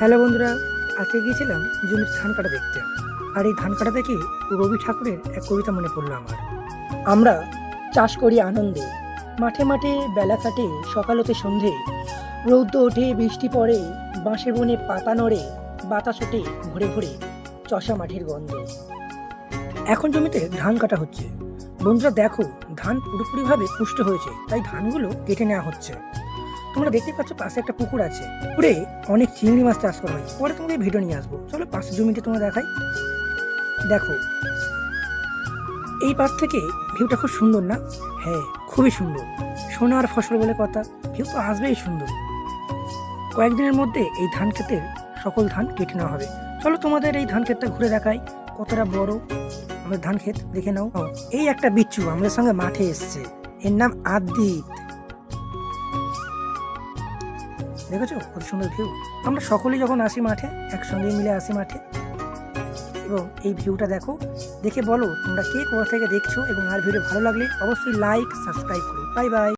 Hello বন্ধুরা, আজকে গিয়েছিলাম জমির ধান কাটা দেখতে। আর এই ধান কাটা দেখে রবি ঠাকুরের এক কবিতা মনে পড়লো আমার। আমরা চাষ করি আনন্দে, মাঠে মাঠে বেলা কাটে সকাল হতে সন্ধে, রৌদ্র ওঠে বৃষ্টি পড়ে, বাঁশের বনে পাতা নড়ে, বাতাস ওঠে ভোরে ভোরে চষা মাঠের গন্ধে। এখন জমিতে ধান কাটা হচ্ছে। বন্ধুরা দেখো, ধান পুরোপুরিভাবে পুষ্ট হয়েছে, তাই ধানগুলো কেটে নেওয়া হচ্ছে। তোমরা দেখতে পাচ্ছ পাশে একটা পুকুর আছে, পুকুরে অনেক চিংড়ি মাছ চাষ করা হয়। পরে তোমাকে ভিডিও নিয়ে আসবো, চলো পাশের জমিতে তোমরা দেখাই। দেখো, এই পাশ থেকে ভিউটা খুব সুন্দর না? হ্যাঁ, খুবই সুন্দর। সোনার ফসল বলে কথা, ভিউ তো আসবেই সুন্দর। কয়েকদিনের মধ্যে এই ধান ক্ষেতের সকল ধান কেটে নেওয়া হবে। চলো তোমাদের এই ধান ক্ষেতটা ঘুরে দেখাই, কতটা বড় আমাদের ধান ক্ষেত, দেখে নাও। এই একটা বিচ্ছু আমাদের সঙ্গে মাঠে এসছে, এর নাম আদিত। দেখেছো কত সুন্দর ভিউ। আমরা সকলেই যখন আসি মাঠে, একসঙ্গে মিলে আসি মাঠে। এবং এই ভিউটা দেখো, দেখে বলো তোমরা কে কোথা থেকে দেখছো, এবং আর ভিডিও ভালো লাগলে অবশ্যই লাইক সাবস্ক্রাইব করো। Bye bye.